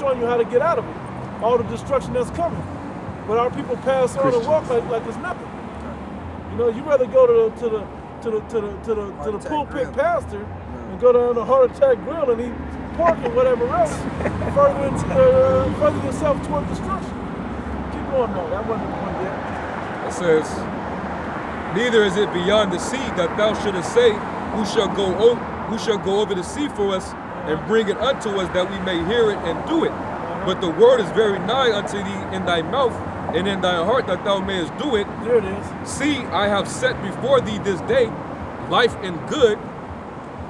showing you how to get out of it, all the destruction that's coming. But our people pass on and walk like it's nothing. You know, you rather go to the pulpit pastor and go down the heart attack grill and eat pork and whatever else, further yourself toward destruction. Keep going though. That wasn't the point yet. It says, neither is it beyond the sea that thou shouldest say, who shall go over the sea for us and bring it unto us that we may hear it and do it. But the word is very nigh unto thee in thy mouth and in thy heart that thou mayest do it. There it is. See, I have set before thee this day life and good,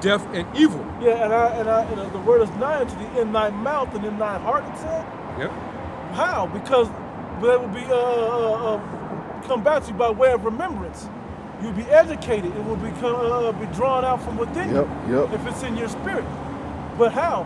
death and evil. Yeah, and the word is nigh unto thee in thy mouth and in thy heart, it said? Yep. How? Because they will be come back to you by way of remembrance. You'll be educated. It will be drawn out from within you if it's in your spirit. But how?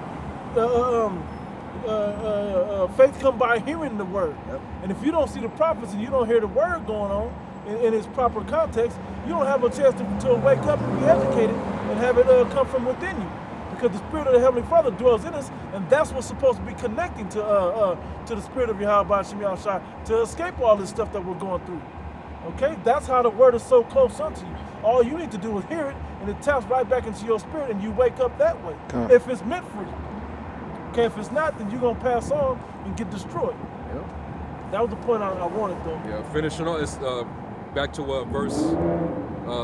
Faith come by hearing the word. And if you don't see the prophets and you don't hear the word going on in its proper context, you don't have a chance to wake up and be educated and have it come from within you. Because the Spirit of the Heavenly Father dwells in us, and that's what's supposed to be connecting to the Spirit of Yahweh Shem Yahushua to escape all this stuff that we're going through. Okay? That's how the word is so close unto you. All you need to do is hear it, and it taps right back into your spirit, and you wake up that way. If it's meant for you. Okay, if it's not, then you're going to pass on and get destroyed. That was the point I wanted, though. Yeah, finishing on, it's back to verse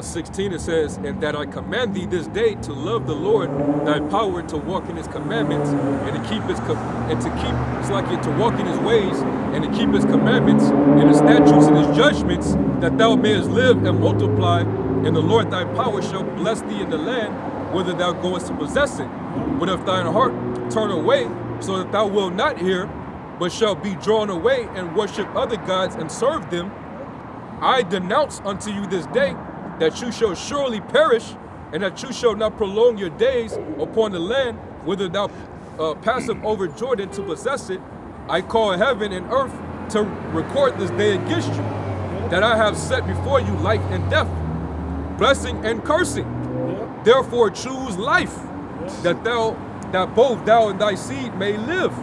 16, it says, and that I command thee this day to love the Lord thy power, to walk in his commandments and to keep his to walk in his ways and to keep his commandments and his statutes and his judgments, that thou mayest live and multiply, and the Lord thy power shall bless thee in the land whither thou goest to possess it. But if thine heart turn away, so that thou wilt not hear, but shall be drawn away and worship other gods and serve them, I denounce unto you this day that you shall surely perish, and that you shall not prolong your days upon the land whither thou passeth over Jordan to possess it. I call heaven and earth to record this day against you, that I have set before you life and death, blessing and cursing. Therefore choose life, that both thou and thy seed may live,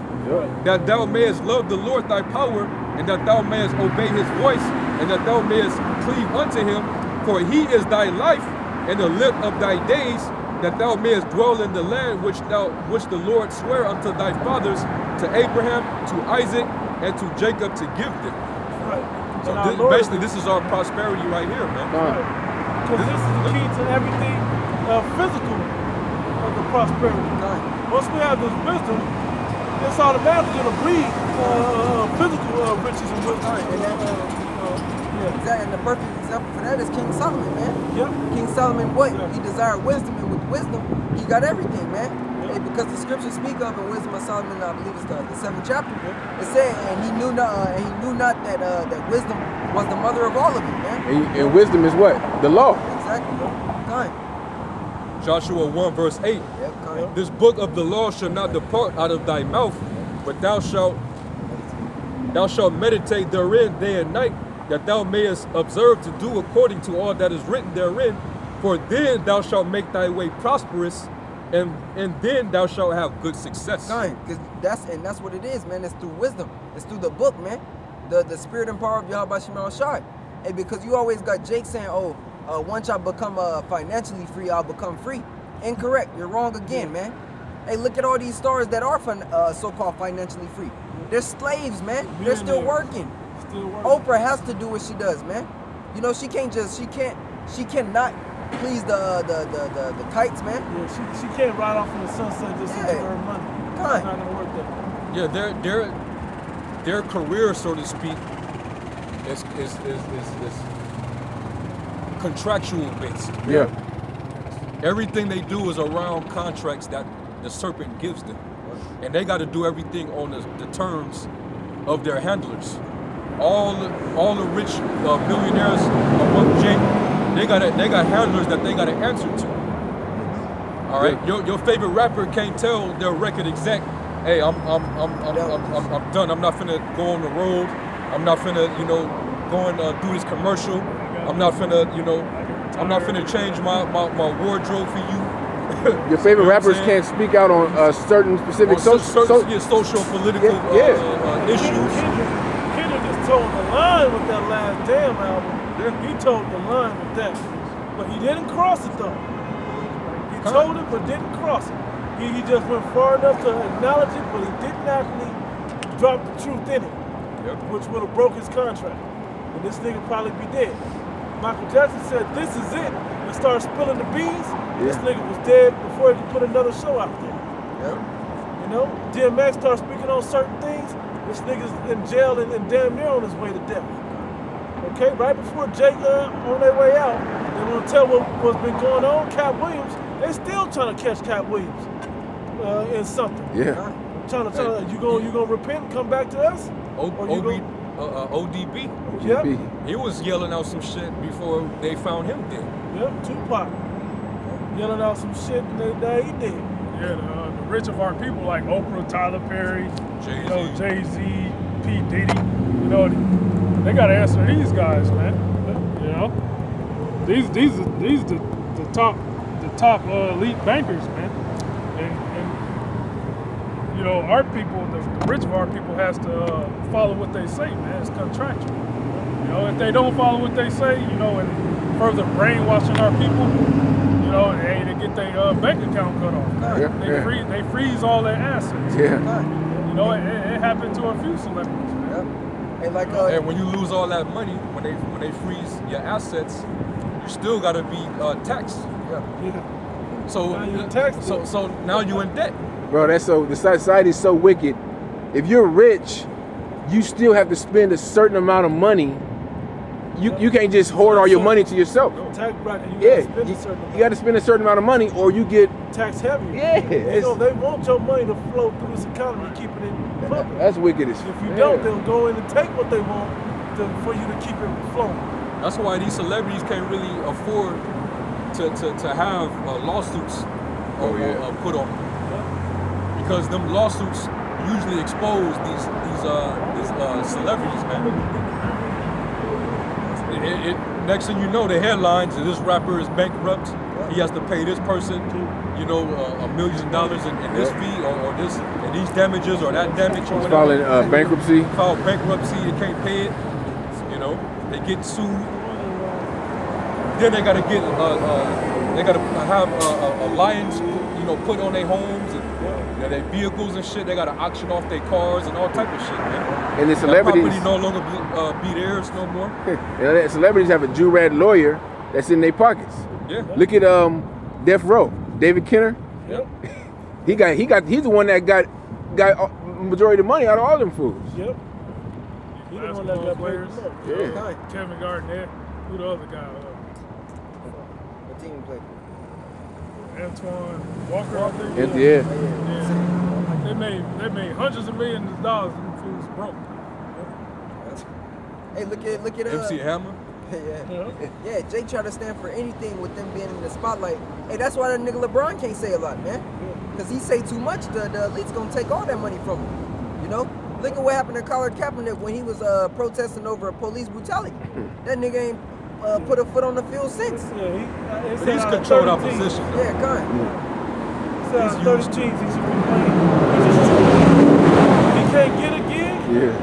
that thou mayest love the Lord thy power, and that thou mayest obey his voice, and that thou mayest cleave unto him, for he is thy life and the length of thy days, that thou mayest dwell in the land which the Lord sware unto thy fathers, to Abraham, to Isaac, and to Jacob, to give them. So basically, this is our prosperity right here, man. Because this is the key to everything physical of the prosperity. Once we have this wisdom, it's automatically going to breed physical riches and wisdom. And the perfect example for that is King Solomon, man. King Solomon, what? He desired wisdom, and with wisdom, he got everything, man. And because the scriptures speak of in Wisdom of Solomon, I believe it's the 7th chapter, it said, and he knew not that wisdom was the mother of all of it, man. And wisdom is what? The law. Exactly. Joshua 1 verse 8. This book of the law shall not depart out of thy mouth, but thou shalt meditate therein day and night, that thou mayest observe to do according to all that is written therein. For then thou shalt make thy way prosperous, and then thou shalt have good success. Because that's what it is, man. It's through wisdom. It's through the book, man. The spirit and power of Yahweh Shem Yahushua. And because you always got Jake saying, once I become financially free, I'll become free. Incorrect. You're wrong again, man. Hey, look at all these stars that are so-called financially free. They're slaves, man. They're still working. Oprah has to do what she does, man. You know, she cannot please the kites, man. Yeah, she can't ride off in the sunset just to give her money. It's not gonna work that. Yeah, their career, so to speak, is contractual based. Yeah. Everything they do is around contracts that the serpent gives them, and they got to do everything on the terms of their handlers. All the rich millionaires among Jake, they got handlers that they got to answer to. All right, your favorite rapper can't tell their record exec, hey, I'm done. I'm not finna go on the road. I'm not finna go and do this commercial. I'm not finna change my wardrobe for you. Your favorite You know what I'm rappers saying? can't speak out on certain specific Or social. social, political issues. Kendrick just told the line with that last Damn album. Yeah. He told the line with that. But he didn't cross it though. He told it but didn't cross it. He just went far enough to acknowledge it, but he didn't actually drop the truth in it, Yep. which would have broke his contract. And this nigga probably be dead. Michael Jackson said, "This is it," and started spilling the beans. This Yeah. nigga was dead before he could put another show out there. Yep. You know, DMX started speaking on certain things. This nigga's in jail and damn near on his way to death. Okay, right before Jake on their way out, they want to tell what's been going on. Cat Williams, they still trying to catch Cat Williams in something. Yeah. Trying to you gonna repent and come back to us? Or you ODB. Yep. He was yelling out some shit before they found him dead. Yep, Tupac. Yelling out some shit that he did. Yeah, the rich of our people like Oprah, Tyler Perry, Jay-Z. you know, Jay-Z, P. Diddy, you know, they gotta answer these guys, man. You know, these the top elite bankers, man. And you know, our people, the rich of our people, has to follow what they say, man. It's contractual. You know, if they don't follow what they say, you know, and further brainwashing our people, you know, they get their bank account cut off. Yeah, They freeze all their assets. Yeah. You know, it happened to a few celebrities, man. Yep. And like And when you lose all that money, when they freeze your assets, you still gotta be taxed. Yeah. So Now you're taxed. so now you in debt. Bro, that's so the society is so wicked. If you're rich, you still have to spend a certain amount of money. You can't just hoard all your money to yourself. Tax bracket, you Yeah, gotta spend a certain you amount. got to spend a certain amount of money, or you get. Tax heavy. Yeah, You know, they want your money to flow through this economy, keeping it pumping. That's wicked as If you yeah. don't, they'll go in and take what they want for you to keep it flowing. That's why these celebrities can't really afford to have lawsuits put on them. Because them lawsuits usually expose these celebrities, man. Next thing you know, the headlines: this rapper is bankrupt. He has to pay this person, you know, $1 million in this fee or this and these damages or that damage or He's whatever. filing bankruptcy. File bankruptcy, they can't pay it. You know, they get sued. Then they gotta get they gotta have lions, you know, put on their homes and their vehicles and shit. They gotta auction off their cars and all type of shit, man. And the That celebrities, property no longer be theirs no more. and the celebrities have a Jew-rat lawyer that's in their pockets. Yeah. Look at Death Row, David Kenner. Yep. He's the one that got majority of the money out of all them fools. Yep. He the one that Basketball got players. players. Yeah. Kevin Garnett, who the other guy? what team you play for? Antoine Walker, I think. And yeah. Yeah. They made hundreds of millions of dollars and the fools broke. Hey, look at MC Hammer. Yeah, Jake tried to stand for anything with them being in the spotlight. Hey, that's why that nigga LeBron can't say a lot, man. Because he say too much, the elite's gonna take all that money from him. You know? Look at what happened to Colin Kaepernick when he was protesting over police brutality. That nigga ain't put a foot on the field since. Yeah, He's controlled opposition. Yeah, kind. He said out of 30 teams he should be playing. He's just true. He can't get a gig. Yeah.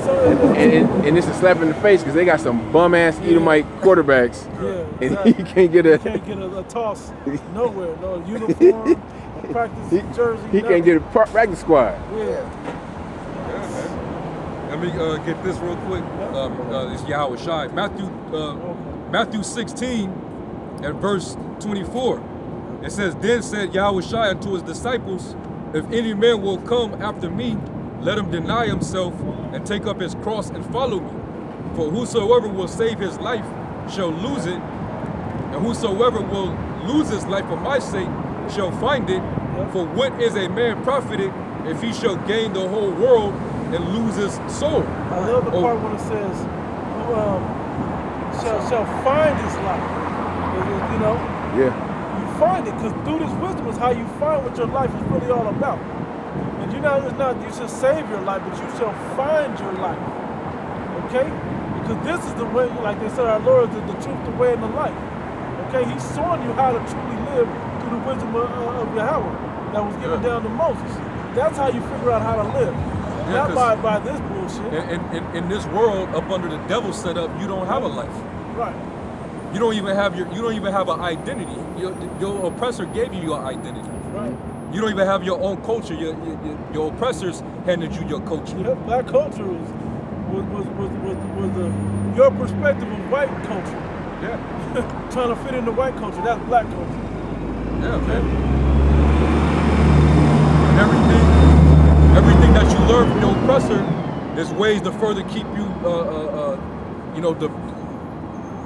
So, And it's a slap in the face because they got some bum ass Edomite quarterbacks, yeah, and exactly. he can't get a. Can't get a toss nowhere. No uniform, a practice jersey. He can't get a practice squad. Yeah. Let me get this real quick. It's Yahweh Shai. Matthew 16 and verse 24. It says, Then said Yahweh Shai unto his disciples, If any man will come after me, let him deny himself and take up his cross and follow me. For whosoever will save his life shall lose it, and whosoever will lose his life for my sake shall find it. For what is a man profited if he shall gain the whole world and lose his soul? I love the part when it says, shall find his life. You know, Yeah. you find it because through this wisdom is how you find what your life is really all about. And it's not you should save your life, but you shall find your life. Okay? Because this is the way, like they said, our Lord is the truth, the way, and the life. Okay? He's showing you how to truly live through the wisdom of Yahweh that was given down to Moses. That's how you figure out how to live. Yeah, Not by this bullshit. In this world, up under the devil's setup, you don't have a life. Right. You don't even have an identity. Your oppressor gave you your identity. Right. You don't even have your own culture. Your oppressors handed you your culture. Yep. Black culture was your perspective of white culture. Yeah. Trying to fit into white culture. That's black culture. Yeah, man. And everything that you learn from your oppressor, there's ways to further keep you,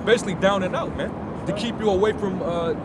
basically down and out, man. To keep you away from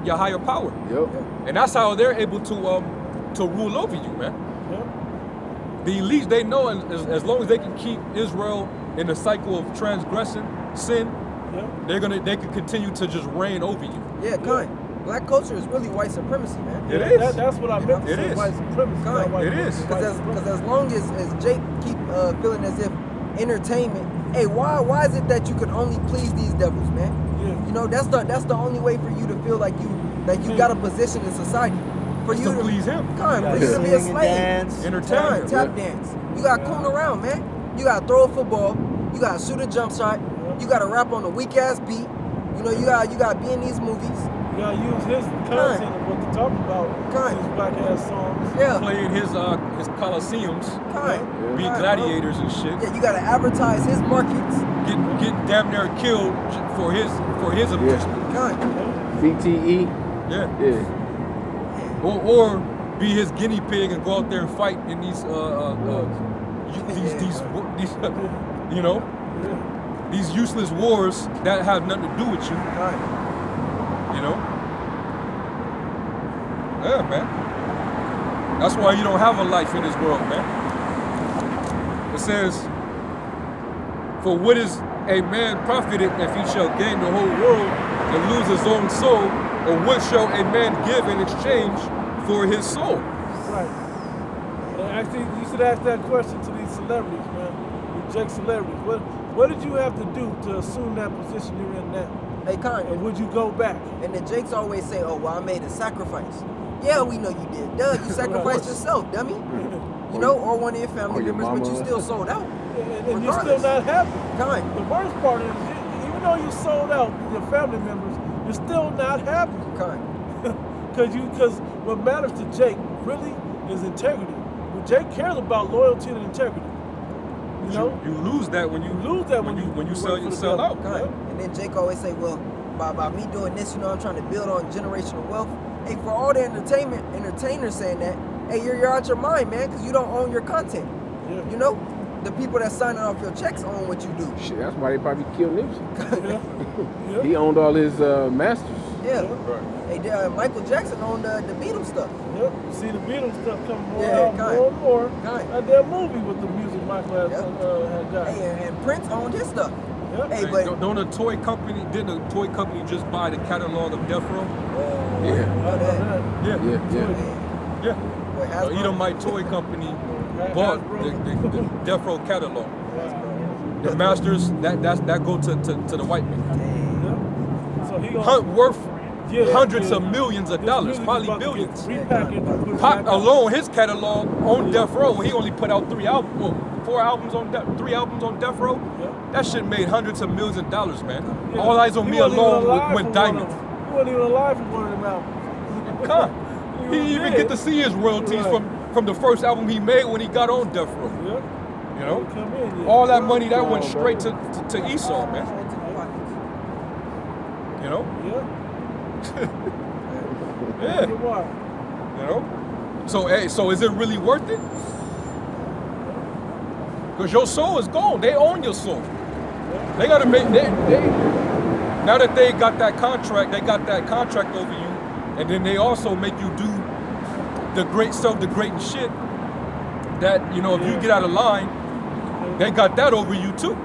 your higher power. Yep. And that's how they're able to rule over you, man. Yep. The elites, they know as long as they can keep Israel in the cycle of transgression, sin, Yep. they can continue to just reign over you. Yeah, kind. Black culture is really white supremacy, man. It Yeah, is. That's what I meant to It say. is. White supremacy. Kind. Not white It is. white Because supremacy. as long as Jake keep feeling as if entertainment, hey, why is it that you can only please these devils, man? Yeah. You know, that's the only way for you to feel like you got a position in society. For you To please him. Kind, for You you to gotta be a sing and slave. dance. Entertainment. Kind, tap dance. You gotta coon around, man. You gotta throw a football. You gotta shoot a jump shot. You gotta rap on a weak ass beat. You know, you gotta be in these movies. You gotta use his content of what to talk about. Kind. These black ass songs. Yeah. Playing his coliseums, Kind. being Kind. gladiators and shit. Yeah, you gotta advertise his markets. Get damn near killed for his amusement. Kind. CTE. Yeah. Yeah. Or be his guinea pig and go out there and fight in these you know, these useless wars that have nothing to do with you. Kind. You know? Yeah, man. That's why you don't have a life in this world, man. It says, for what is a man profited if he shall gain the whole world and lose his own soul? Or what shall a man give in exchange for his soul? Right. And actually, you should ask that question to these celebrities, man. These Jake celebrities. What did you have to do to assume that position you're in now? Hey, kind. And would you go back? And then Jakes always say, oh, well, I made a sacrifice. Yeah, we know you did. Duh, you sacrificed yourself, dummy. You know, or one of your family Or your members, but you mama. still sold out. And you're still Regardless. not happy. Kind. The worst part is, even though you sold out your family members, you're still not happy. Kind. Because what matters to Jake really is integrity. Well, Jake cares about loyalty and integrity. You know? You lose that when you lose that when you work sell for the yourself devil. out. Kind. And then Jake always say, well, by me doing this, you know, I'm trying to build on generational wealth. Hey, for all the entertainers saying that, hey, you're out your mind, man, because you don't own your content. Yeah. You know, the people that signing off your checks own what you do. Shit, that's why they probably killed Nipsey. Yeah. He owned all his masters. Yeah. Right. Hey, Michael Jackson owned the Beatles stuff. Yep. See the Beatles stuff coming more Yeah, out, kind. more and more. Kind. And their movie with the music Michael had got. Hey, and Prince owned his stuff. Yep. Hey, Hey, but don't a toy company just buy the catalog of Death Row? Yeah. you know that. Yeah. Yeah, yeah. Hey, Yeah. boy, So Hasbro. Edomite Toy Company bought the Death Row catalog. The masters that go to the white man. Yep. So he gonna Worth Yeah, hundreds yeah. of millions of This dollars, music's probably about to get billions. repackaged and put Pop back out. alone, his catalog on Death Row, he only put out 3 albums, well, 3 albums on Death Row. Yeah. That shit made hundreds of millions of dollars, man. Yeah. All Eyes on He Me wasn't even alone alive went for diamond. one of them. He wasn't even alive for one of them albums. Huh. He He was even dead. get to see his royalties Right. from the first album he made when he got on Death Row. Yep. You know? Come in, yeah. All that money that went straight to Esau, man. You know? Yeah. Yeah. You're right. You know? So is it really worth it? Because your soul is gone. They own your soul. They gotta make they now that they got that contract over you, and then they also make you do the great self-degrading shit that, you know, if you get out of line, they got that over you too.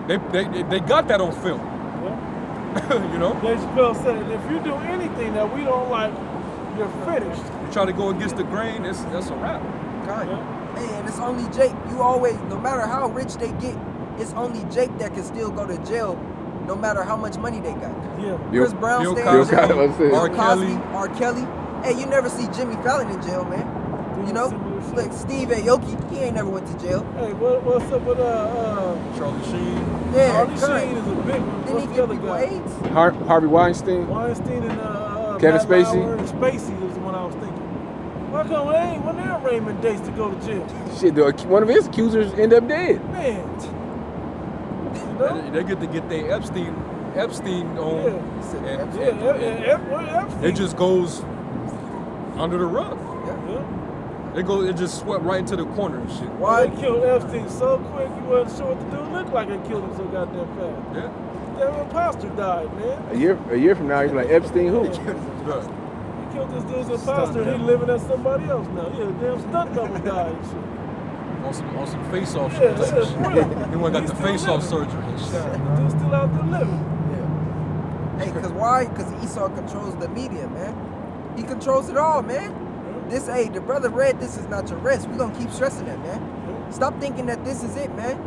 They got that on film. Yeah. You know? Dave Chappelle said it. If you do anything that we don't like, you're finished. You try to go against the grain, that's a wrap. Kind. Yeah. Hey, and it's only Jake. You always, no matter how rich they get, it's only Jake that can still go to jail no matter how much money they got. Yeah. Chris Brown Bill stay in Cosby, jail. Bill Cosby, R. Bill Kelly. R. Kelly. Hey, you never see Jimmy Fallon in jail, man. You know, Similar shit. like Steve Aoki, he ain't never went to jail. Hey, what's up with Charlie Sheen. Yeah, Charlie correct. Sheen is a big one. Didn't What's he the give other people guy? AIDS? Harvey Weinstein. Weinstein and Kevin Matt Spacey? Lauer and Spacey is the one I was thinking. Why come they ain't when they're arraignment dates to go to jail? Shit, one of his accusers end up dead. Man. You know? They get to get their Epstein on, Yeah. and Yeah, Epstein. it just goes under the rug. Yeah. It just swept right into the corner and shit. Why? They killed Epstein so quick you wasn't sure what to do. Looked like they killed him so goddamn fast. Yeah. Damn imposter died, man. A year from now, he's like Epstein who? Right. He killed this dude's imposter and he living as somebody else now. Yeah, damn stunt double died and shit. On some face-off Yeah, shit. that's real. He went got He's the still face-off living. surgery and shit. The dude's still out there living. Yeah. Hey, cause why? Cause Esau controls the media, man. He controls it all, man. This, hey, the brother read, this is not your rest. We gonna keep stressing that, man. Stop thinking that this is it, man.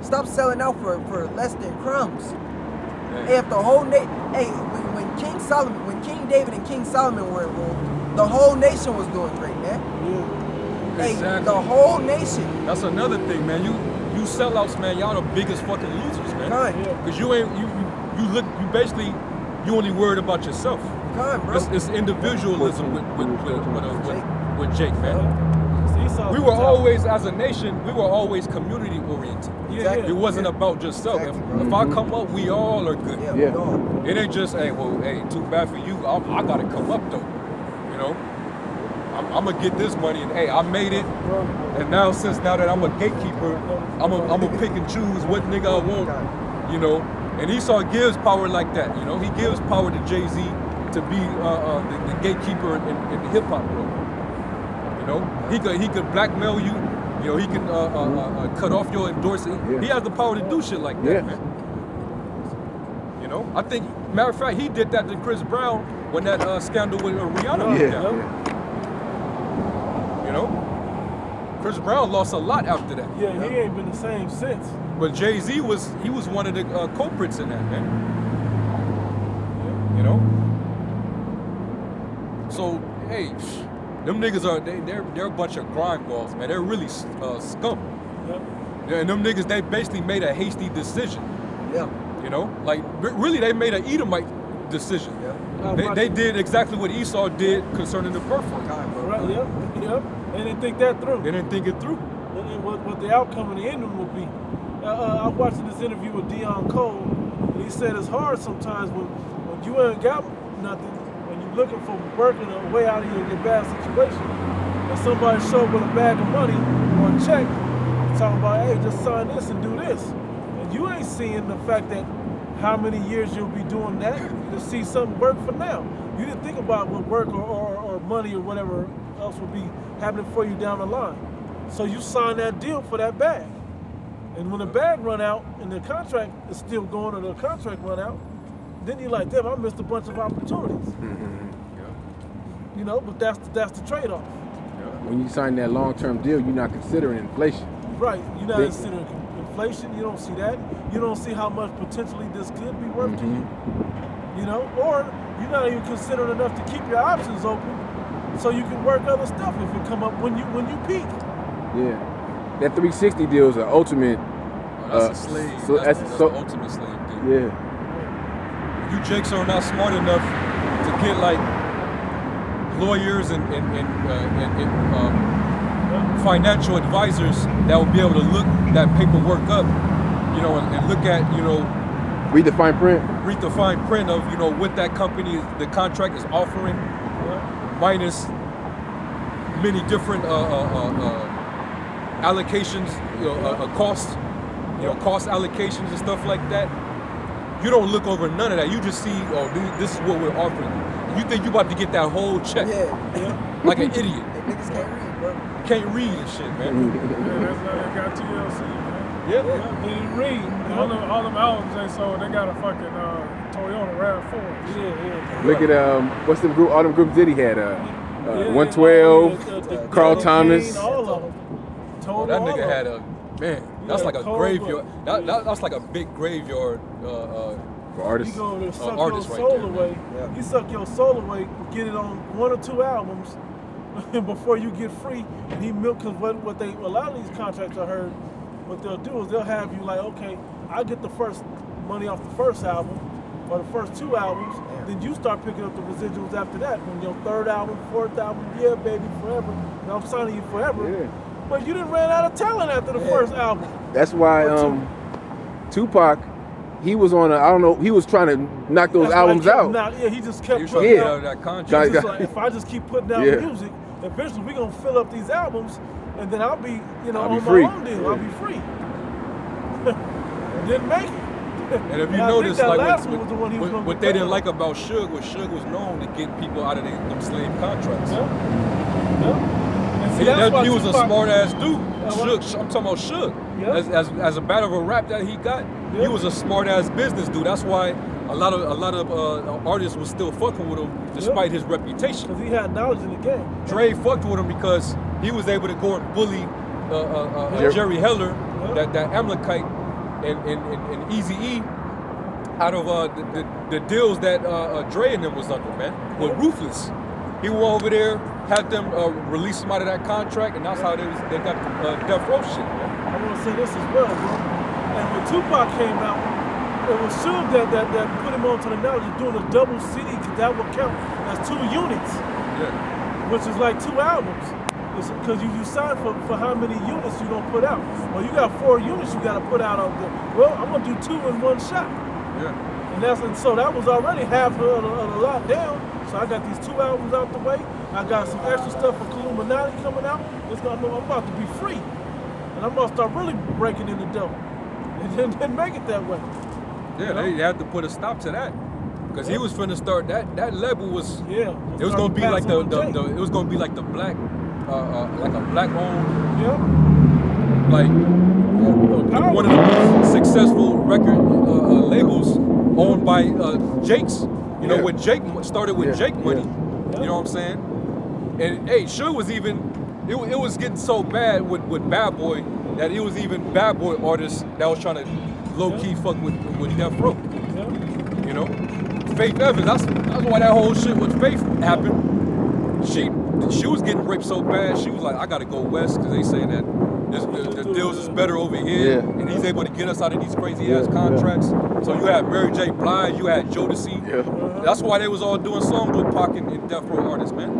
Stop selling out for less than crumbs. Hey, if the whole hey, when King David and King Solomon were in rule, the whole nation was doing great, man. Hey, Exactly. the whole nation. That's another thing, man. You sellouts, man. Y'all the biggest fucking losers, man. Kind, Cause you basically you only worried about yourself. kind, bro. It's individualism with Jake, man. Esau We were always, as a nation, we were always community oriented. Yeah. It wasn't about just self. Exactly, bro. If I come up, we all are good. Yeah, Yeah. dog. It ain't just, hey, too bad for you. I gotta come up though. You know, I'm gonna get this money, and hey, I made it. And now that I'm a gatekeeper, I'm gonna pick and choose what nigga I want. You know, and Esau gives power like that. You know, he gives power to Jay-Z to be the gatekeeper in the hip hop world. You know, he could blackmail you. You know, he can cut off your endorsement. Yeah. He has the power to do shit like that, Yeah. man. You know, I think, matter of fact, he did that to Chris Brown when that scandal with Rihanna went down. You know, Chris Brown lost a lot after that. Yeah, he ain't been the same since. But Jay-Z was one of the culprits in that, man. You know. So hey, them niggas they're a bunch of grime balls, man. They're really scum. Yep. Yeah, and them niggas, they basically made a hasty decision. Yeah. You know, like really, they made an Edomite decision. Yeah. They did exactly what Esau did concerning the birthright. Kind, bro. Right, yep. They didn't think that through. They didn't think it through. And what the outcome and the ending would be. I was watching this interview with Dion Cole, and he said it's hard sometimes when you ain't got nothing, when you're looking for working a way out of your bad situation, and somebody show up with a bag of money or a check, talking about, hey, just sign this and do this. And you ain't seeing the fact that how many years you'll be doing that to see something work for now. You didn't think about what work or money or whatever else would be happening for you down the line. So you sign that deal for that bag. And when the bag run out and the contract is still going or the contract run out, then you're like, damn, I missed a bunch of opportunities. You know, but that's the trade-off. When you sign that long-term deal, you're not considering inflation. Right, you're not Big- considering inflation, you don't see that. You don't see how much potentially this could be worth to you. You know, or you're not even considering enough to keep your options open so you can work other stuff if it come up when you peak. Yeah. That 360 deal is an ultimate. That's a slave. so that's that's the so- ultimate slave deal. Yeah. You jakes are not smart enough to get like lawyers and financial advisors that will be able to look that paperwork up, you know, and look at, you know, Read the fine print. read the fine print of, you know, what that company, the contract is offering, minus many different allocations, you know, costs, you know, cost allocations and stuff like that. You don't look over none of that. You just see, oh, this is what we're offering. You think you about to get that whole check Yeah. like an idiot. They niggas can't read, bro. Can't read and shit, man. Yeah, that's how they got TLC, man. Yeah. They didn't read. All them albums they sold, they got a fucking Toyota RAV4. Yeah. Look at what's the group? All them groups Diddy had. Yeah, 112, the Carl Cocaine, Thomas. all of them. Oh, Total that all nigga of had them. that's Yeah, like a cold graveyard. That's like a big graveyard For artists. You gonna suck your artists right soul there, man. away. Yeah. You suck your soul away, get it on 1 or 2 albums before you get free. And he milk, because what they, a lot of these contracts I heard, what they'll do is they'll have you like, okay, I get the first money off the first album or the first 2 albums, then you start picking up the residuals after that. When your 3rd album, 4th album, yeah, baby, forever. And I'm signing you forever. Yeah. But you didn't ran out of talent after the first album. That's why Tupac, he was on I don't know, he was trying to knock those That's why albums he kept out. Yeah, he just kept He was putting trying to Yeah. get out of that He's contract. just like, if I just keep putting out Yeah. music, eventually we're gonna fill up these albums, and then I'll be, I'll be on free. my own deal. Yeah. I'll be free. Didn't make it. And if you And I notice, think that like last one was the one he was what, gonna what get they didn't paid like on. about Suge was Suge was known to get people out of them slave contracts. Yeah. Yeah. And see, that's why He was a Tupac- smart ass dude. what? Suge, I'm talking about Suge. Yeah. As a battle of rap that he got, Yeah. he was a smart ass business dude. That's why a lot of artists was still fucking with him despite his reputation. Because he had knowledge in the game. Dre fucked with him because he was able to go and bully Jerry Heller, Yeah. that Amalekite, and Eazy-E out of the deals that Dre and them was under, man, with Ruthless. He went over there, had them release him out of that contract, and that's how they got Death Row shit. I want to say this as well, bro. And when Tupac came out, it was Suge that put him onto the knowledge of doing a double CD, because that would count as 2 units, Yeah. which is like 2 albums. Because you sign for how many units you gonna put out. Well, you got 4 units you gotta put out of the. Well, I'm gonna do 2 in 1 shot. Yeah. And so that was already half of the lot down. So I got these 2 albums out the way. I got some extra stuff for Illuminati coming out. I'm about to be free. And I'm gonna start really breaking in the dough. And didn't make it that way. Yeah, they had to put a stop to that. Because he was finna start that label was Yeah. it was gonna be like the it was gonna be like the black like a black owned Yeah. like one of the most successful record labels owned by Jake's. You know, Yeah. when Jake started with Yeah, Jake money. yeah. You know what I'm saying? And hey, Suge was even it was getting so bad with Bad Boy that it was even Bad Boy artists that was trying to low key fuck with Death Row. Yeah. You know, Faith Evans. That's why that whole shit with Faith happened. She was getting raped so bad. She was like, I gotta go west because they say that the deals is better over here, Yeah. and he's able to get us out of these crazy Yeah, ass yeah. contracts. So you had Mary J. Blige, you had Jodeci. Yeah. That's why they was all doing songs with Pac and Death Row artists, man.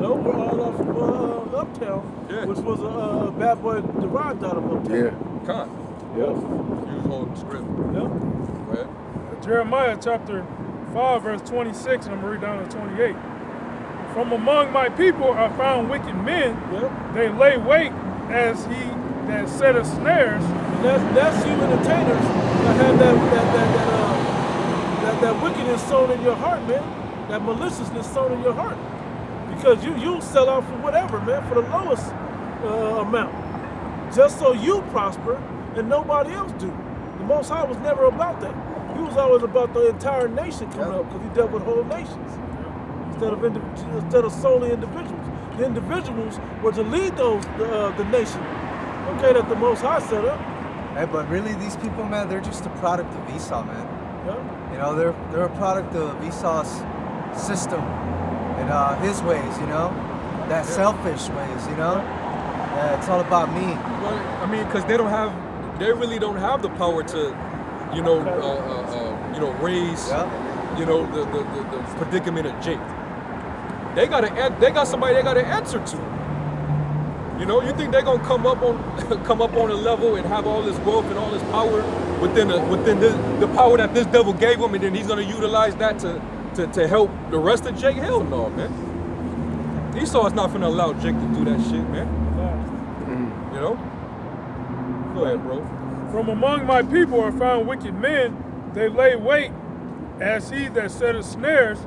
Those were all off of Uptown, Yeah. which was a Bad Boy derived out of Uptown. Yeah. Con, Yeah. you was holding the script. Yeah. Go ahead. Jeremiah chapter 5, verse 26, and I'm going to read down to 28. From among my people I found wicked men. Yeah. They lay wait as he that setteth snares. And that's you entertainers that have that wickedness sown in your heart, man. That maliciousness sown in your heart. Because you sell out for whatever, man, for the lowest amount. Just so you prosper and nobody else do. The Most High was never about that. He was always about the entire nation coming up, because he dealt with whole nations instead of solely individuals. The individuals were to lead the nation, okay, that the Most High set up. Hey, but really, these people, man, they're just a product of Esau, man. Yeah. You know, they're a product of Esau's system and his ways, you know, that selfish ways, you know. Yeah, it's all about me. Well, I mean, because they really don't have the power to, raise, Yeah. the predicament of Jake. They got somebody they got to answer to. You know, you think they're gonna come up on a level and have all this wealth and all this power within the power that this devil gave him, and then he's gonna utilize that to help the rest of Jake? Hell no, man. Esau is not gonna allow Jake to do that shit, man. You know? Go ahead, bro. From among my people are found wicked men. They lay wait as he that setteth snares.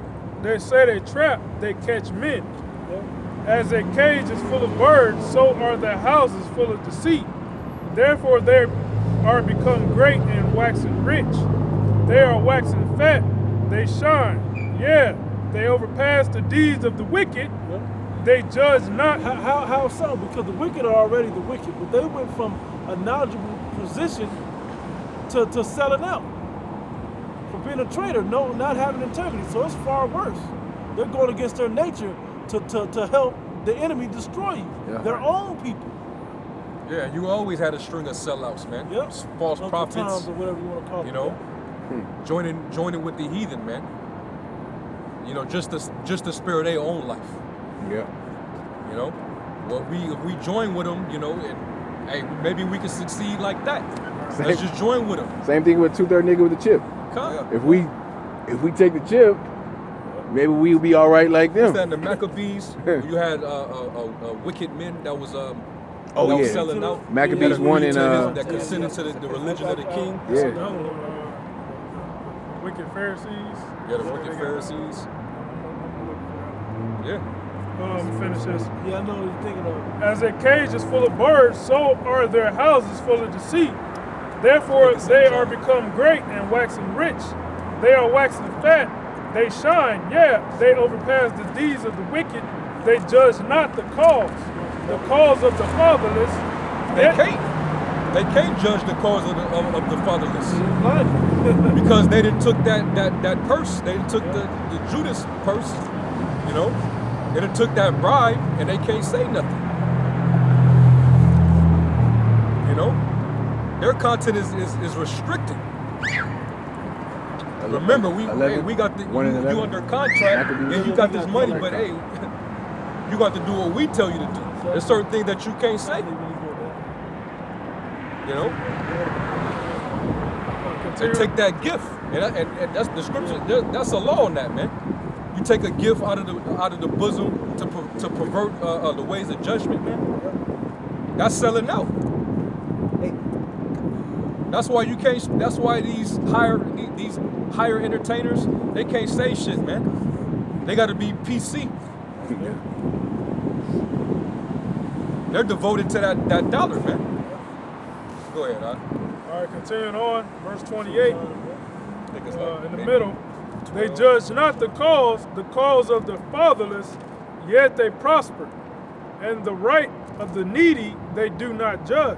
They set a trap, they catch men. As a cage is full of birds, so are their houses full of deceit. Therefore they are become great and waxen rich. They are waxen fat, they shine. Yeah, they overpass the deeds of the wicked. They judge not. How so? Because the wicked are already the wicked, but they went from a knowledgeable position to selling out. being a traitor, no, not having integrity. So it's far worse. They're going against their nature to help the enemy destroy you, their own people. Yeah, you always had a string of sellouts, man. Yep. False Uncle prophets, Toms or whatever you want to call you it. know, joining with the heathen, man. You know, just to spare their own life. Yeah. You know, well, if we join with them, you know, and hey, maybe we can succeed like that. Let's just join with them. Same thing with 2/3 nigga with the chip. If we take the chip, maybe we'll be all right like them. What's that in the Maccabees? You had a wicked men that was Oh, that was yeah. selling out. Maccabees That one and that consented to the religion of the king. Yeah. Another one, wicked Pharisees. Yeah, the wicked Pharisees. Yeah. Let me finish this. Yeah, I know what you're thinking of. As a cage is full of birds, so are their houses full of deceit. Therefore they are become great and waxing rich. They are waxing fat. They shine. Yeah, they overpass the deeds of the wicked. They judge not the cause. The cause of the fatherless. They can't judge the cause of the fatherless Right. because they didn't took that purse. They didn't took the Judas purse. You know, they done took that bribe and they can't say nothing. You know, their content is restricted. Remember, we got you under contract and you got this money, but hey, you got to do what we tell you to do. There's certain things that you can't say. You know, and take that gift, and that's the scripture. That's a law on that, man. You take a gift out of the bosom to pervert the ways of judgment, man. That's selling out. That's why you can't. That's why these higher entertainers, they can't say shit, man. They got to be PC. They're devoted to that dollar, man. Go ahead, huh? All right, continuing on, verse 28. In the middle, they judge not the cause of the fatherless, yet they prosper, and the right of the needy they do not judge.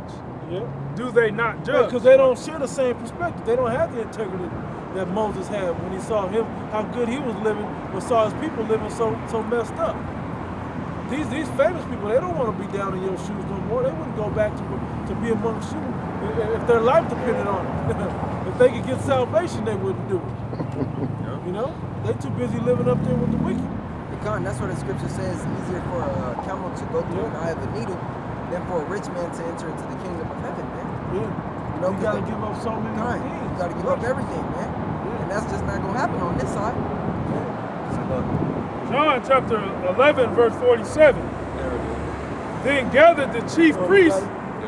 Yeah. Do they not judge? Because they don't share the same perspective. They don't have the integrity that Moses had when he saw him, how good he was living, but saw his people living so messed up. These famous people, they don't want to be down in your shoes no more. They wouldn't go back to be amongst you if their life depended on it. If they could get salvation, they wouldn't do it. You know, they too busy living up there with the wicked. That's what the scripture says. Easier for a camel to go through an eye of a needle than for a rich man to enter into the kingdom of heaven, man. Yeah. You know, You gotta give up so many time. things. You gotta give up everything, man. And that's just not gonna happen on this side. John chapter 11, verse 47. Then gathered the chief priests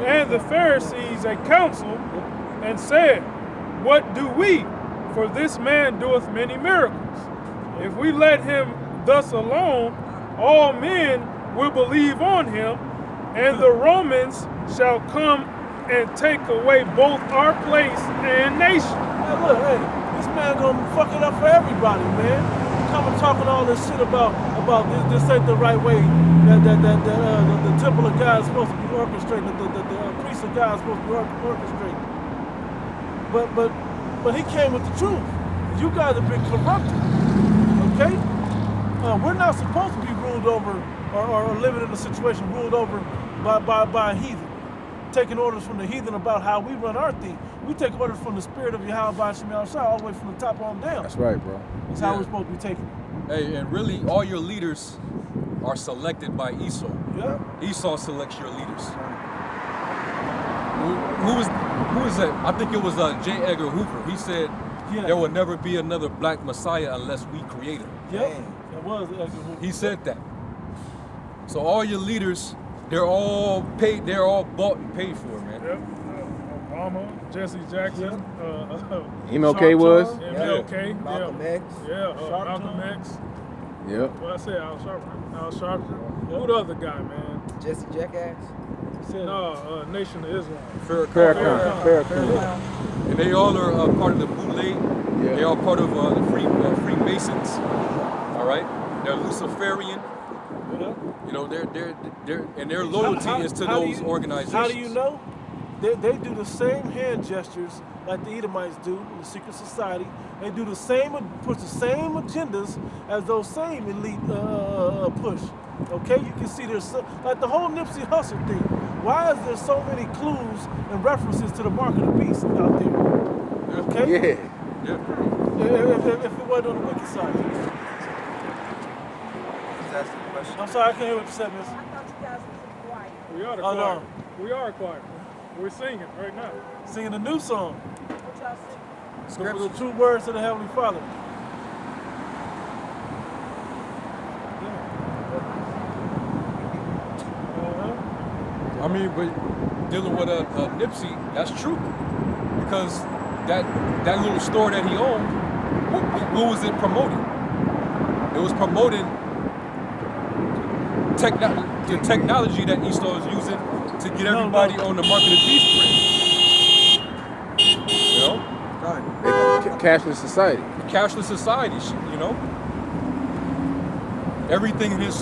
and the Pharisees a council and said, What do we? For this man doeth many miracles. If we let him thus alone, all men will believe on him, and the Romans shall come and take away both our place and nation. Hey, look, hey, this man gonna fuck it up for everybody, man. Coming talking all this shit about this ain't the right way. The temple of God is supposed to be orchestrated. The priest of God is supposed to be orchestrated. But he came with the truth. You guys have been corrupted. Okay? We're not supposed to be ruled over or living in a situation ruled over by a heathen. Taking orders from the heathen about how we run our thing. We take orders from the spirit of Yahweh Shemel Shah all the way from the top on down. That's right, bro. That's how we're supposed to be taking it. Hey, and really, all your leaders are selected by Esau. Yeah. Esau selects your leaders. Who is that? I think it was J. Edgar Hoover. He said there will never be another black Messiah unless we create him. Yep. That was Edgar Hoover. He said that. So all your leaders, they're all paid. They're all bought and paid for, man. Yep. Obama, Jesse Jackson, MLK was. MLK, Malcolm X. Malcolm X. Yep. What I say, Al Sharpton. Al Sharpton. Who the other guy, man? Jesse Jackass. No, Nation of Islam. Farrakhan. And they all are part of the Boule. Yeah. They are part of the Freemasons. All right, they're Luciferian. Yeah. You know, they're and their loyalty is to those organizations. How do you know? they do the same hand gestures like the Edomites do in the secret society. They do the same, push the same agendas as those same elite push. Okay, you can see there's like the whole Nipsey Hussle thing. Why is there so many clues and references to the mark of the beast out there? Okay. Yeah. If it wasn't on the wicked side. He's asking a question. I'm sorry, I can't hear what you said, miss. I thought you guys was quiet. We are the Oh, choir. no. We are a choir. We're singing right now. Singing a new song. What y'all sing? The true words of the Heavenly Father. I mean, but dealing with Nipsey, that's true. Because that little store that he owned, what was it promoting? It was promoting the technology that Esau is using to get everybody on the mark of the beast print. You know? Cashless society. Cashless society, you know? Everything in his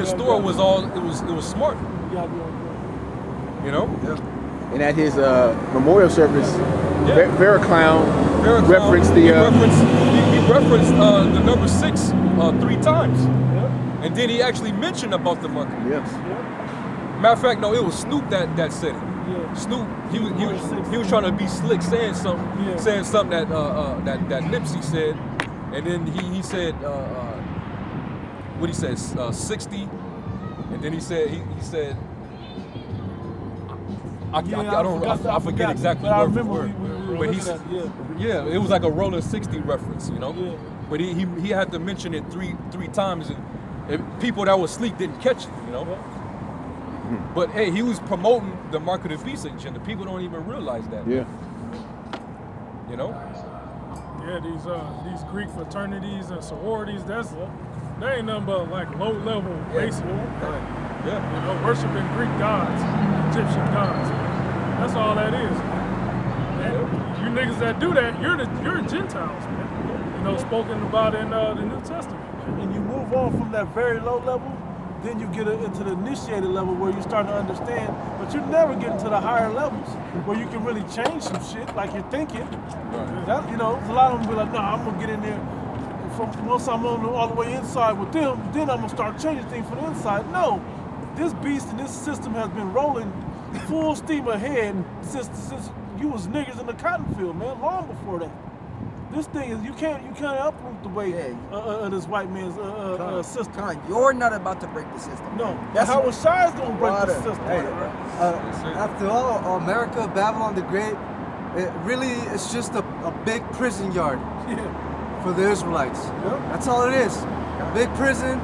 store was all it was smart. You gotta be on point. You know? And at his memorial service, Yeah. Farrakhan Farrakhan, referenced he the. referenced the number 6 3 times. Yeah. And then he actually mentioned about the market. Yes. Matter of fact, no, it was Snoop that said it. Yeah. Snoop, he was trying to be slick, saying something that that Nipsey said, and then he said what he said 60, and then he said I forget exactly but I word for remember word. we were But looking at it, yeah, it was like a Rolling 60 reference, you know. Yeah. But he had to mention it three times, and people that was asleep didn't catch it, you know. But hey, he was promoting the mark of the beast agenda. People don't even realize that. Yeah. You know. Yeah, these Greek fraternities and sororities, they ain't nothing but like low level basic. Yeah. You know, worshiping Greek gods, Egyptian gods. That's all that is. And you niggas that do that, you're Gentiles, man. You know, spoken about in the New Testament. And you move on from that very low level, then you get into the initiated level where you start to understand, but you never get into the higher levels where you can really change some shit like you're thinking. That, you know, a lot of them be like, nah, I'm gonna get in there. Once I'm all the way inside with them, then I'm gonna start changing things from the inside. No, this beast and this system has been rolling full steam ahead since you was niggers in the cotton field, man, long before that. This thing is you can't uproot the weight of this white man's system. You're not about to break the system. No, That's how was Shai's gonna break the water. system? Hey, after all, America, Babylon the Great, it really is just a big prison yard Yeah. for the Israelites. Yeah. That's all it is. A big prison,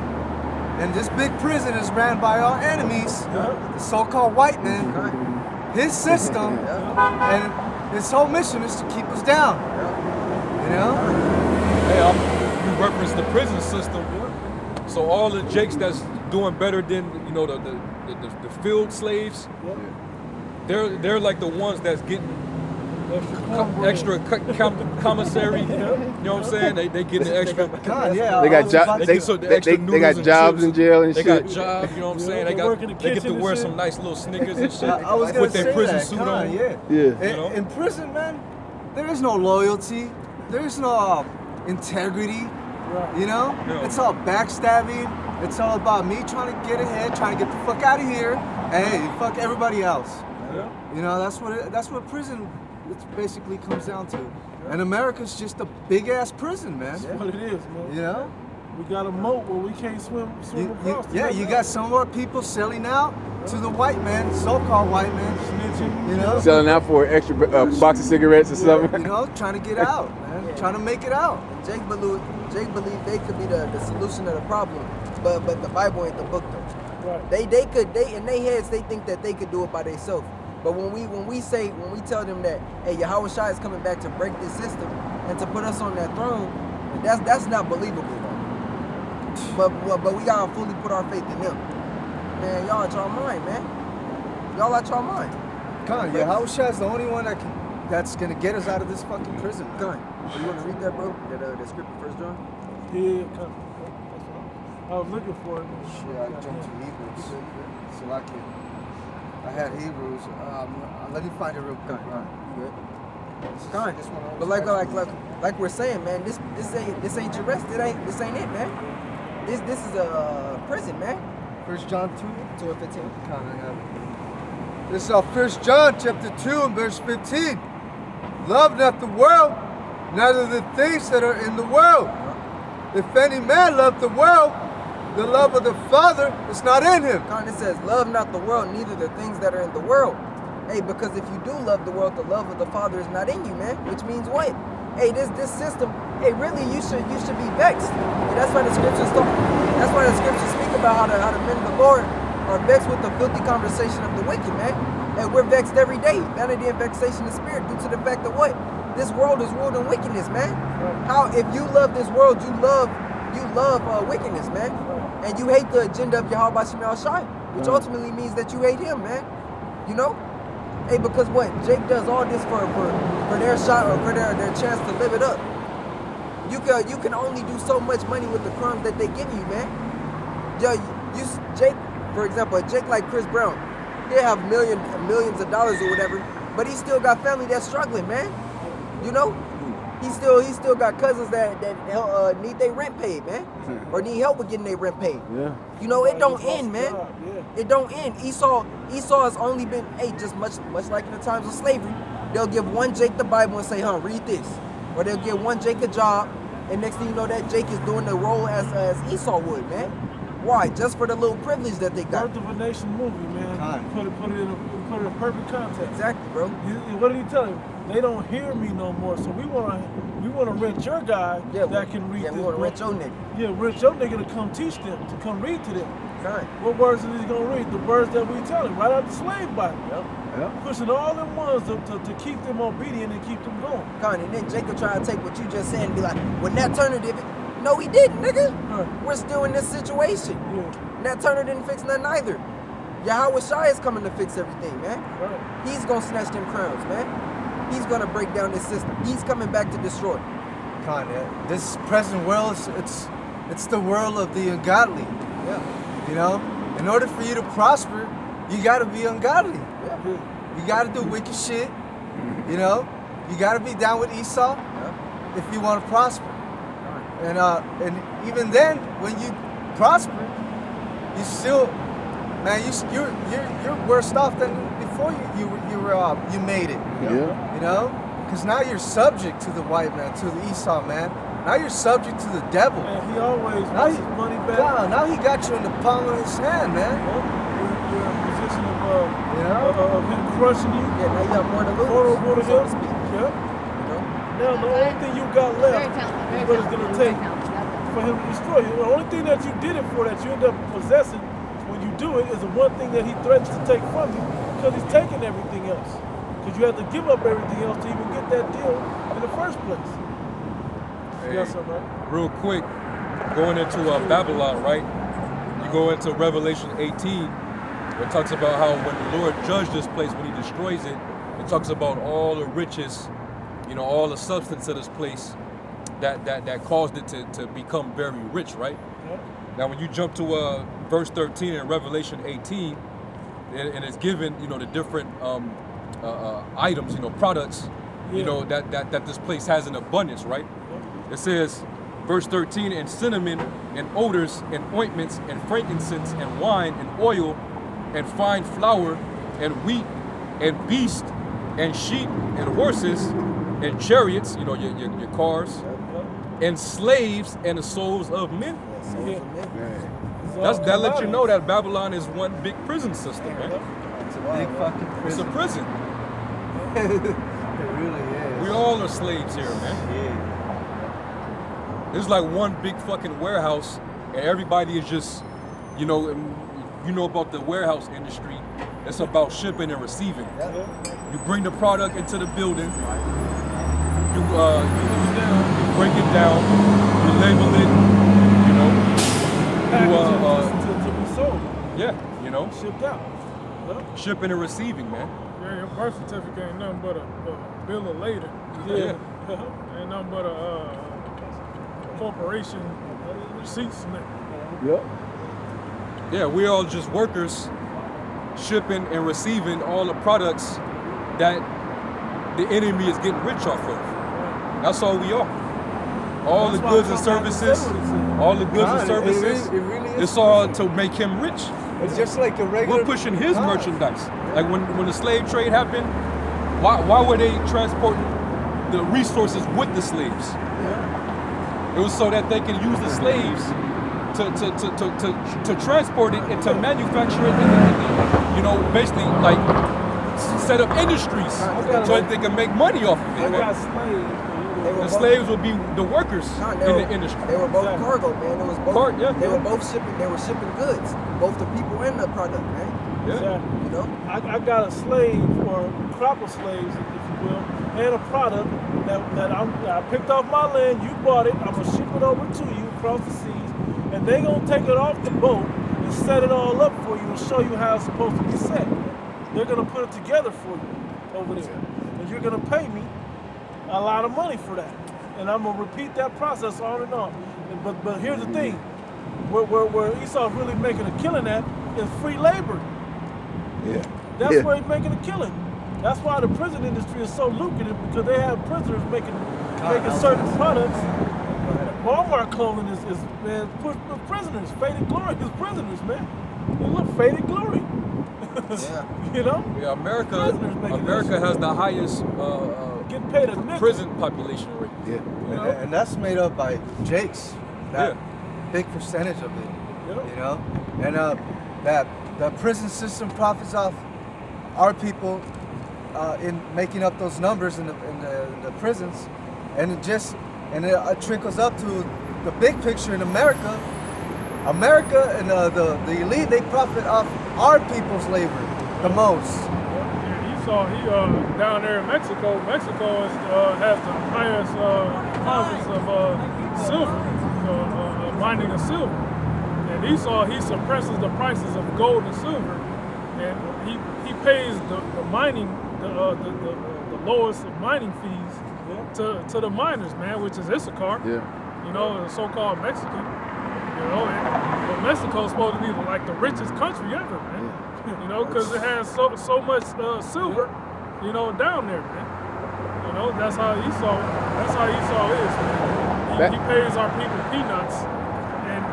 and this big prison is ran by our enemies, the so-called white man. His system, and his whole mission is to keep us down. You know? Hey, you referenced the prison system. So all the jakes that's doing better than the field slaves, they're like the ones that's getting extra commissary. You know what I'm saying? They get the extra. God, yeah. They got jobs. They get so the extra They noodles got and jobs chips. in jail and They shit. got jobs, you know what I'm saying? they work in the They get to kitchen wear and some shit. nice little Snickers and shit. I was gonna with their say prison that, suit Con, on. yeah. Yeah. In prison, man, there is no loyalty. There is no integrity. You know, Yeah. it's all backstabbing. It's all about me trying to get ahead, trying to get the fuck out of here. And hey, fuck everybody else. Yeah. You know, that's what prison basically comes down to. And America's just a big ass prison, man. That's what it is, man. You know. We got a moat where we can't swim across. You got some more people selling out to the white man, so-called white man. snitching. You know, Selling out for an extra box of cigarettes or something. you know, trying to get out, man, trying to make it out. Jake believe they could be the solution to the problem, but the Bible ain't the book though. Right. They in their heads they think that they could do it by themselves. But when we tell them that, hey, Yahweh Shai is coming back to break this system and to put us on that throne, that's not believable though. But we gotta fully put our faith in them. Man, y'all out y'all mind, man. Y'all out y'all mind. Con, Yahweh Shai is the only one that's gonna get us out of this fucking prison. Man. Come on. You wanna read that, bro? That script in 1 John? Yeah, come. I was looking for it. Shit, I jumped to Hebrews. Salakia. I had Hebrews. Let me find it real quick. Kind. This one But like we're saying, man, this ain't your rest. This ain't it, man. This is a prison, man. 1 John 2. 2 and 15. This is 1 John chapter 2 and verse 15. Love not the world, neither the things that are in the world. If any man love the world, the love of the Father is not in him. It says, love not the world, neither the things that are in the world. Hey, because if you do love the world, the love of the Father is not in you, man. Which means what? Hey, this system, hey, really, you should be vexed. And that's why the scriptures talk. That's why the scriptures speak about how the men of the Lord are vexed with the filthy conversation of the wicked, man. And we're vexed every day. Vanity and vexation of spirit due to the fact that what? This world is ruled in wickedness, man. How if you love this world, you love wickedness, man. And you hate the agenda of Yahweh Shemel Shai, which ultimately means that you hate him, man. You know? Hey, because what? Jake does all this for their shot or for their chance to live it up. You can only do so much money with the crumbs that they give you, man. Jake, for example, Jake like Chris Brown, he'll have millions of dollars or whatever, but he still got family that's struggling, man. You know? He still got cousins that need their rent paid, man, or need help with getting their rent paid. Yeah. You know, it don't end, man. It don't end. Esau has only been, just much like in the times of slavery. They'll give one Jake the Bible and say, read this, or they'll give one Jake a job, and next thing you know, that Jake is doing the role as Esau would, man. Why? Just for the little privilege that they got. Birth of a Nation movie, man. Put it in a perfect context. Exactly, bro. What did he tell him? They don't hear me no more, so we wanna rent your guy that can read this. We wanna rent your nigga. Yeah, rent your nigga to come teach them, to come read to them. Right. What words is he gonna read? The words that we tell him, right out the slave Bible. Yep. Pushing all them ones to keep them obedient and keep them going. And then Jacob try to take what you just said and be like, well, Nat Turner did it. No, he didn't, nigga. Right. We're still in this situation. Yeah. Nat Turner didn't fix nothing either. Yahweh Shai is coming to fix everything, man. Right. He's gonna snatch them crowns, man. He's gonna break down this system. He's coming back to destroy. This present world, it's the world of the ungodly. Yeah. You know, in order for you to prosper, you gotta be ungodly. Yeah. You gotta do wicked shit. You know, you gotta be down with Esau if you want to prosper. And even then, when you prosper, you still, man, you're worse off than before you made it. Yeah. You know, because now you're subject to the white man, to the Esau man. Now you're subject to the devil. And he always Now wants his money back. Now he got you in the palm of his hand, man. You're in a position of him crushing you. Yeah, now you have more to lose. Vulnerable to so him. to speak. Yeah. You know? Now the only thing you got left is what it's gonna take for him to destroy you. The only thing that you did it for, that you end up possessing when you do it, is the one thing that he threatens to take from you, because he's taking everything else. Because you have to give up everything else to even get that deal in the first place. Hey, You got something, right? real quick, going into Babylon, right? You go into Revelation 18, where it talks about how when the Lord judged this place, when he destroys it, it talks about all the riches, you know, all the substance of this place that caused it to become very rich, right? Yep. Now, when you jump to verse 13 in Revelation 18, and it's given, you know, the different items, you know, products, you know, that this place has in abundance, right? It says, verse 13, and cinnamon, and odors, and ointments, and frankincense, and wine, and oil, and fine flour, and wheat, and beast, and sheep, and horses, and chariots, you know, your cars, and slaves, and the souls of men. Yeah. That lets you know that Babylon is one big prison system, man. It's a big fucking It's a prison. prison. It really is. We all are slaves here, man. Yeah. It's like one big fucking warehouse, and everybody is just, you know about the warehouse industry. It's about shipping and receiving. You bring the product into the building, you break it down, you label it, you know. To be sold. Yeah, you know, Shipped out. shipping and receiving, man. Yeah, your birth certificate ain't nothing but a bill of lading. Yeah. Ain't nothing but a corporation receipts, nigga. Yep. Yeah, we all just workers shipping and receiving all the products that the enemy is getting rich off of. That's all we are. All That's the why goods I and come back and say services, what it said. all the goods and God, services, it really is. it's all to make him rich. It's just like a regular. We're pushing his God. merchandise. Like when the slave trade happened, why were they transporting the resources with the slaves? It was so that they could use the slaves to transport it and to manufacture it and you know, basically like set up industries so that they can make money off of I it. got Man. slaves. The slaves would be the workers Nah, in they the industry. were both Exactly. cargo, man. It was both. Yeah. They were both shipping. They were shipping goods, both the people and the product, man. Yeah. Exactly. You know. I got a slave or a crop of slaves, if you will, and a product that I picked off my land. You bought it. I'm gonna ship it over to you across the seas, and they gonna take it off the boat and set it all up for you and show you how it's supposed to be set. They're gonna put it together for you over there, and you're gonna pay me a lot of money for that, and I'm gonna repeat that process on and on. But here's the thing, where Esau's really making a killing at is free labor. Yeah. That's Yeah. where he's making a killing. That's why the prison industry is so lucrative, because they have prisoners making certain products. Walmart clothing is man, put prisoners, faded glory is prisoners, man. You look faded glory. Yeah. You know? Yeah, Prisoners making America that has shit. the highest Getting paid a nickel. prison population rate. Yeah. You know? And that's made up by Jakes. That Yeah. big percentage of it. Yeah. You know? And that prison system profits off our people in making up those numbers in the prisons. And it trickles up to the big picture in America. America and the elite, they profit off our people's labor the most. Yeah, you saw he down there in Mexico. Mexico has the highest deposits of silver, mining of silver. And he suppresses the prices of gold and silver, and he pays the mining the lowest of mining fees to the miners, man, which is Issachar. Yeah. You know, the so-called Mexican. You know, and Mexico's supposed to be like the richest country ever, man. You know, because it has so much silver, you know, down there, man. You know, that's how Esau is, man. He pays our people peanuts, and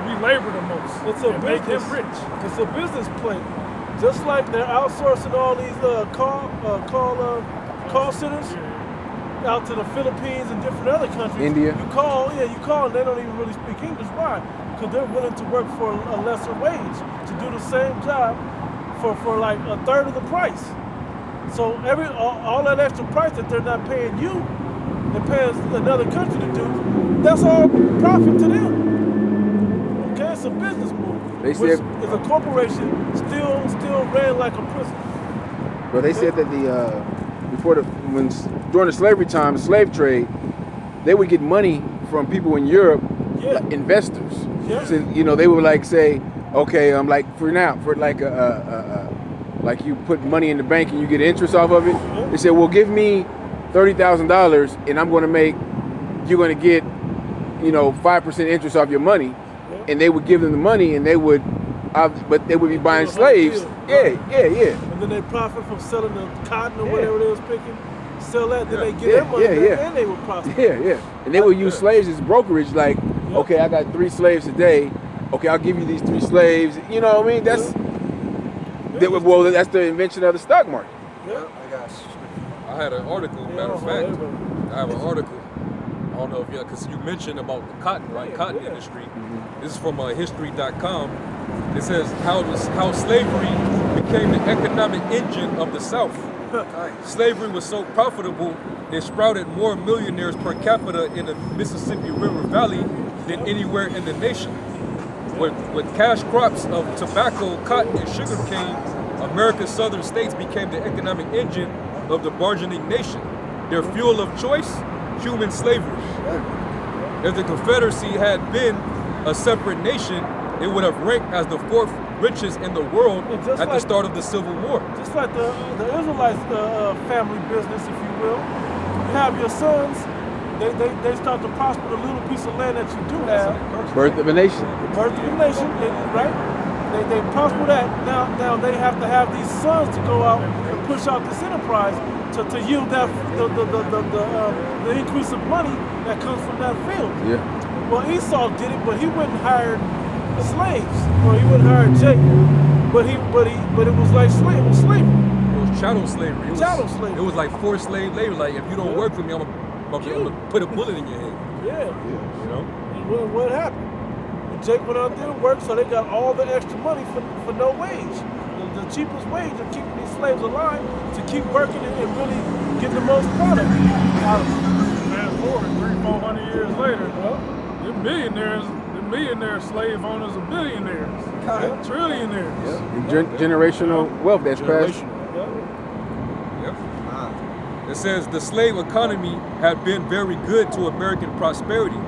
we labor the most. It's a and make him business. rich. It's a business play. Just like they're outsourcing all these call centers out to the Philippines and different other countries. India. You call, and they don't even really speak English. Why? Because they're willing to work for a lesser wage to do the same job for like a third of the price. So all that extra price that they're not paying you and paying another country to do, that's all profit to them. Okay, it's a business move. They which said- is a corporation still ran like a prison. But they said that during the slavery time, the slave trade, they would get money from people in Europe, Yeah. like investors. Yeah. So, you know, they would like say, okay, like like you put money in the bank and you get interest off of it. They said, well, give me $30,000 and you're going to get, 5% interest off your money. And they would give them the money, and they would be buying Deal, slaves. deal. Yeah. And then they profit from selling the cotton or Yeah. whatever they was picking. Sell that, then they get Yeah, their money yeah, back, yeah. and they would profit. Yeah. And they would use slaves as brokerage, like, okay, I got 3 slaves today. Okay, I'll give you these 3 slaves. You know what I mean? That's the invention of the stock market. I got I had an article, matter of fact. I have an article. I don't know if because you mentioned about the cotton, right? Cotton industry. This is from history.com. It says how slavery became the economic engine of the South. Slavery was so profitable, it sprouted more millionaires per capita in the Mississippi River Valley than anywhere in the nation. With cash crops of tobacco, cotton, and sugarcane, America's southern states became the economic engine of the burgeoning nation. Their fuel of choice, human slavery. If the Confederacy had been a separate nation, it would have ranked as the 4th richest in the world And just at the like- start of the Civil War. Just like the Israelites' family business, if you will. You have your sons, they start to prosper the little piece of land that you do have. Birth of a nation. Birth of a nation, right? They prosper that. Now they have to have these sons to go out and push out this enterprise to yield that the increase of money that comes from that field. Yeah. Well, Esau did it, but he went and hired slaves, or he went and hired Jacob. But it was like slave. It was slavery. It was chattel slavery. Chattel slavery. It was like forced slave labor. Like if you don't work for me, I'm gonna put a bullet in your head. Yeah. You know. And what happened? And Jake went out there and worked, so they got all the extra money for no wage. The cheapest wage of keeping these slaves alive to keep working and really get the most product out of them. Fast forward 300-400 years later, the millionaire slave owners are billionaires, trillionaires. Generational wealth that's passed. Yep. It says the slave economy had been very good to American prosperity.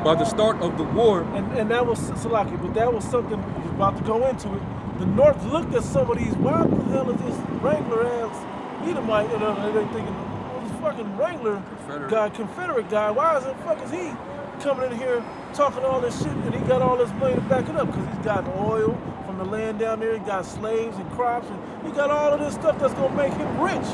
By the start of the war, And that was Salaki, but that was something we was about to go into it. The North looked at some of these, why the hell is this Wrangler ass Edomite, and they thinking, well, this fucking Wrangler guy, Confederate guy, why is the fuck is he coming in here talking all this shit and he got all this money to back it up? Because he's got oil from the land down there, he got slaves and crops, and he got all of this stuff that's gonna make him rich.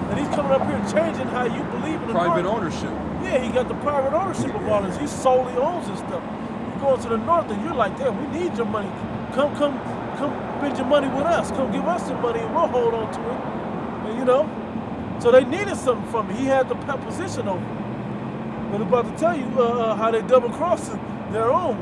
And he's coming up here changing how you believe in the private North. ownership. Yeah, he got the private ownership of all this. He solely owns this stuff. You go into the North and you're like, damn, we need your money. Come spend your money with us. Come give us your money and we'll hold on to it. And, you know, so they needed something from him. He had the position over him. But I'm about to tell you how they double-crossed their own.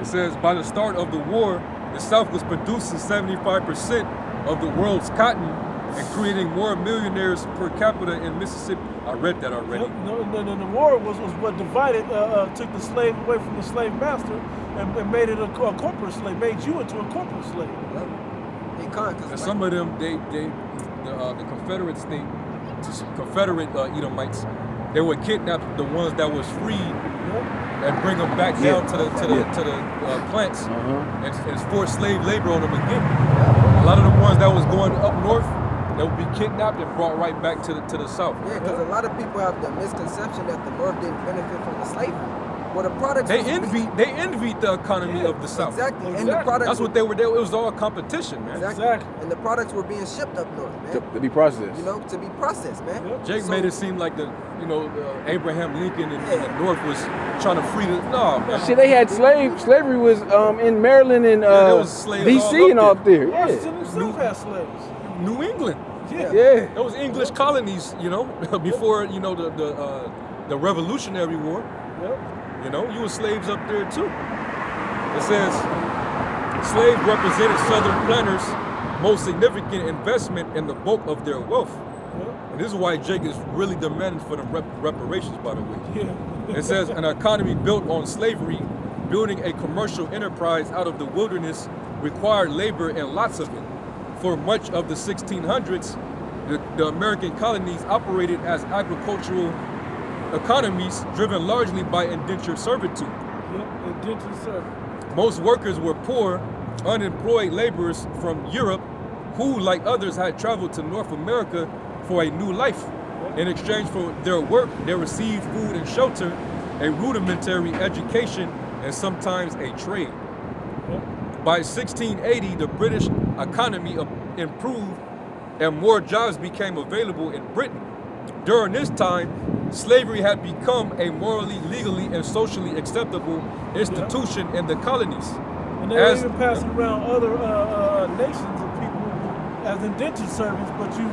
It says by the start of the war, the South was producing 75% of the world's cotton and creating more millionaires per capita in Mississippi. I read that already. No, the war was what divided, took the slave away from the slave master and made it a corporate slave, made you into a corporate slave. He can't, And some of them, the Confederates, Confederate Edomites, they would kidnap the ones that was freed and bring them back down to the plants and force slave labor on them again. A lot of the ones that was going up north, they would be kidnapped and brought right back to the south. Yeah, because a lot of people have the misconception that the North didn't benefit from the slavery. Well, the products They envied the economy of the south. Exactly. And the products That's what they were. It was all competition, man. Exactly. And the products were being shipped up north, man. To be processed. You know, to be processed, man. Jake So- made it seem like Abraham Lincoln and the North was trying to free the man. Shit, they had slavery was in Maryland and there was slaves DC and all up there. Yeah. Washington himself had slaves. New England. Yeah. Yeah. Those English colonies, before the Revolutionary War. Yep. You were slaves up there too. It says slaves represented Southern planters' most significant investment and the bulk of their wealth. And this is why Jake is really demanding for the reparations, by the way. Yeah. It says an economy built on slavery, building a commercial enterprise out of the wilderness required labor and lots of it. For much of the 1600s, the American colonies operated as agricultural economies driven largely by indentured servitude. Yep. Indentured servitude. Most workers were poor, unemployed laborers from Europe who, like others, had traveled to North America for a new life. In exchange for their work, they received food and shelter, a rudimentary education, and sometimes a trade. By 1680, the British economy improved and more jobs became available in Britain. During this time, slavery had become a morally, legally, and socially acceptable institution in the colonies. And they were even passing around other nations of people as indentured servants, but you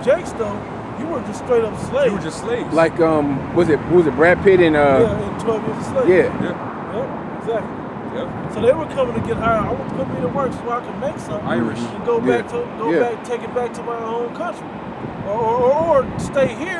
Jakes though, you were just straight up slaves. You were just slaves. Like was it Brad Pitt and in 12 years a slave. Yeah. Yep, exactly. Yep. So they were coming to get hired. I want to put me to work so I can make something. Irish. And go Yeah. back, take it back to my home country, or stay here.